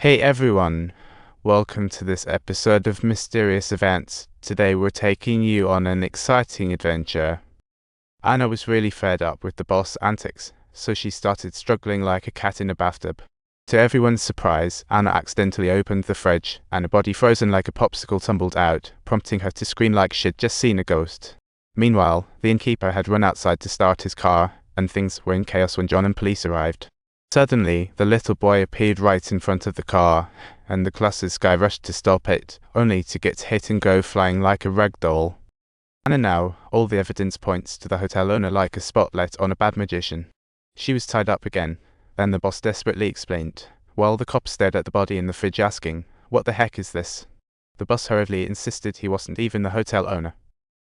Hey everyone, welcome to this episode of Mysterious Events. Today we're taking you on an exciting adventure. Anna was really fed up with the boss' antics, so she started struggling like a cat in a bathtub. To everyone's surprise, Anna accidentally opened the fridge, and a body frozen like a popsicle tumbled out, prompting her to scream like she'd just seen a ghost. Meanwhile, the innkeeper had run outside to start his car, and things were in chaos when John and police arrived. Suddenly, the little boy appeared right in front of the car, and the glasses guy rushed to stop it, only to get hit and go flying like a rag doll. And now, all the evidence points to the hotel owner like a spotlight on a bad magician. She was tied up again. Then the boss desperately explained, while the cops stared at the body in the fridge asking, "What the heck is this?" The boss hurriedly insisted he wasn't even the hotel owner.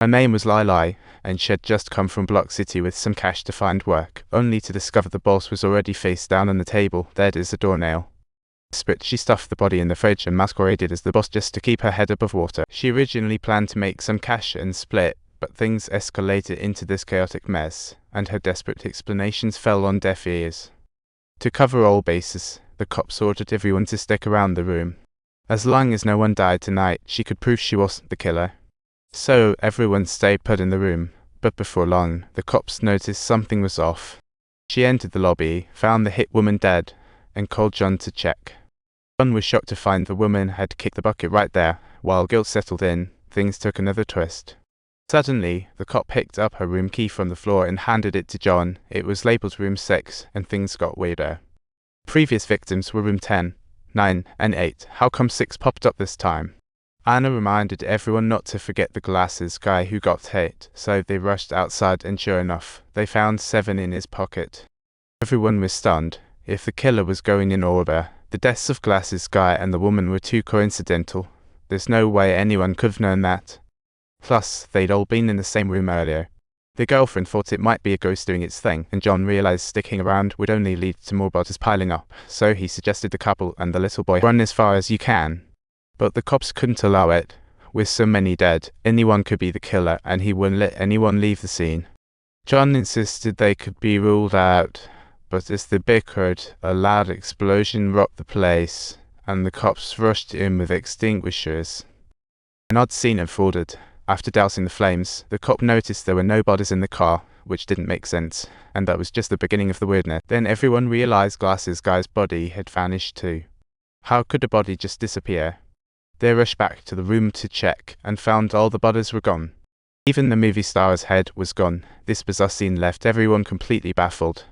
Her name was Lili, and she had just come from Block City with some cash to find work, only to discover the boss was already face down on the table, dead as a doornail. Desperate, she stuffed the body in the fridge and masqueraded as the boss just to keep her head above water. She originally planned to make some cash and split, but things escalated into this chaotic mess, and her desperate explanations fell on deaf ears. To cover all bases, the cops ordered everyone to stick around the room. As long as no one died tonight, she could prove she wasn't the killer. So everyone stayed put in the room, but before long, the cops noticed something was off. She entered the lobby, found the hit woman dead, and called John to check. John was shocked to find the woman had kicked the bucket right there. While guilt settled in, things took another twist. Suddenly, the cop picked up her room key from the floor and handed it to John. It was labeled room 6, and things got weirder. Previous victims were room 10, 9, and 8. How come 6 popped up this time? Anna reminded everyone not to forget the glasses guy who got hit, so they rushed outside and sure enough, they found 7 in his pocket. Everyone was stunned. If the killer was going in order, the deaths of glasses guy and the woman were too coincidental. There's no way anyone could have known that. Plus, they'd all been in the same room earlier. The girlfriend thought it might be a ghost doing its thing, and John realized sticking around would only lead to more bodies piling up, so he suggested the couple and the little boy run as far as you can. But the cops couldn't allow it. With so many dead, anyone could be the killer, and he wouldn't let anyone leave the scene. John insisted they could be ruled out, but as they bickered, a loud explosion rocked the place, and the cops rushed in with extinguishers. An odd scene unfolded. After dousing the flames, the cop noticed there were no bodies in the car, which didn't make sense, and that was just the beginning of the weirdness. Then everyone realized Glasses Guy's body had vanished too. How could a body just disappear? They rushed back to the room to check, and found all the bodies were gone. Even the movie star's head was gone. This bizarre scene left everyone completely baffled.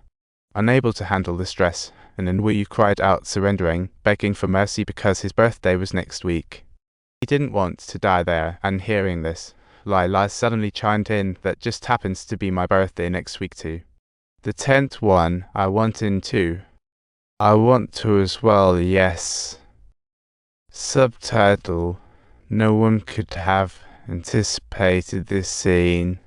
Unable to handle the stress, an Enwu cried out, surrendering, begging for mercy because his birthday was next week. He didn't want to die there, and hearing this, Lila suddenly chimed in, "That just happens to be my birthday next week too. The 10th one, I want in too. I want to as well, yes." Subtitle: No one could have anticipated this scene,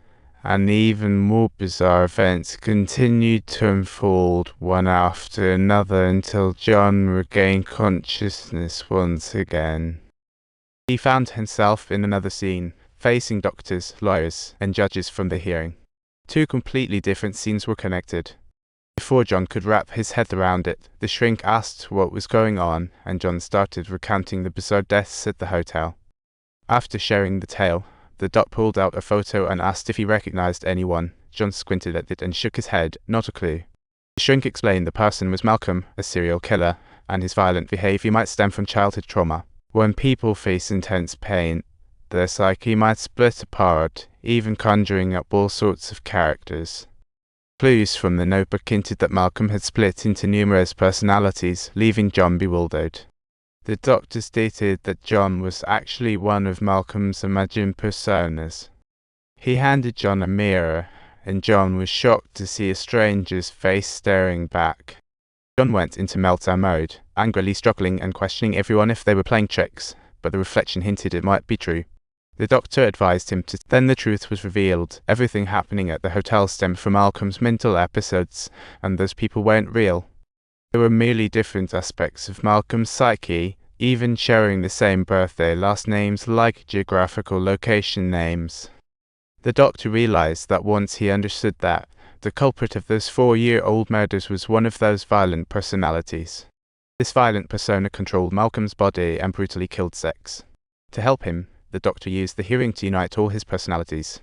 and even more bizarre events continued to unfold one after another until John regained consciousness once again. He found himself in another scene, facing doctors, lawyers, and judges from the hearing. 2 completely different scenes were connected. Before John could wrap his head around it, the shrink asked what was going on, and John started recounting the bizarre deaths at the hotel. After sharing the tale, the doc pulled out a photo and asked if he recognized anyone. John squinted at it and shook his head, not a clue. The shrink explained the person was Malcolm, a serial killer, and his violent behavior might stem from childhood trauma. When people face intense pain, their psyche might split apart, even conjuring up all sorts of characters. Clues from the notebook hinted that Malcolm had split into numerous personalities, leaving John bewildered. The doctor stated that John was actually one of Malcolm's imagined personas. He handed John a mirror, and John was shocked to see a stranger's face staring back. John went into meltdown mode, angrily struggling and questioning everyone if they were playing tricks, but the reflection hinted it might be true. The doctor advised him to. Then the truth was revealed. Everything happening at the hotel stemmed from Malcolm's mental episodes, and those people weren't real. They were merely different aspects of Malcolm's psyche, even sharing the same birthday, last names like geographical location names. The doctor realized that once he understood that, the culprit of those 4-year-old murders was one of those violent personalities. This violent persona controlled Malcolm's body and brutally killed Sex. To help him, the Doctor used the hearing to unite all his personalities.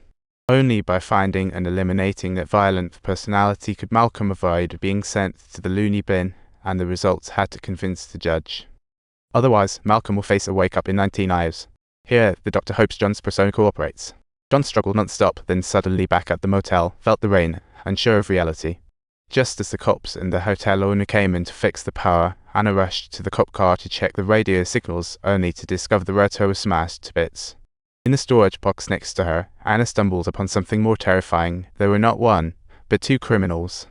Only by finding and eliminating that violent personality could Malcolm avoid being sent to the loony bin, and the results had to convince the judge. Otherwise, Malcolm will face a wake-up in 19 hours. Here, the Doctor hopes John's persona cooperates. John struggled non-stop, then suddenly back at the motel, felt the rain, unsure of reality. Just as the cops and the hotel owner came in to fix the power, Anna rushed to the cop car to check the radio signals, only to discover the rotor was smashed to bits. In the storage box next to her, Anna stumbled upon something more terrifying. There were not one, but two criminals.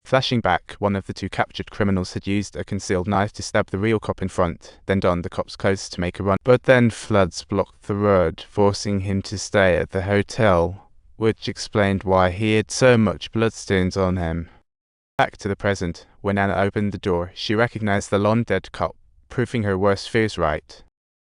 Flashing back, one of the two captured criminals had used a concealed knife to stab the real cop in front, then donned the cop's clothes to make a run. But then floods blocked the road, forcing him to stay at the hotel, which explained why he had so much bloodstains on him. Back to the present, when Anna opened the door, she recognized the long-dead cop, proving her worst fears right.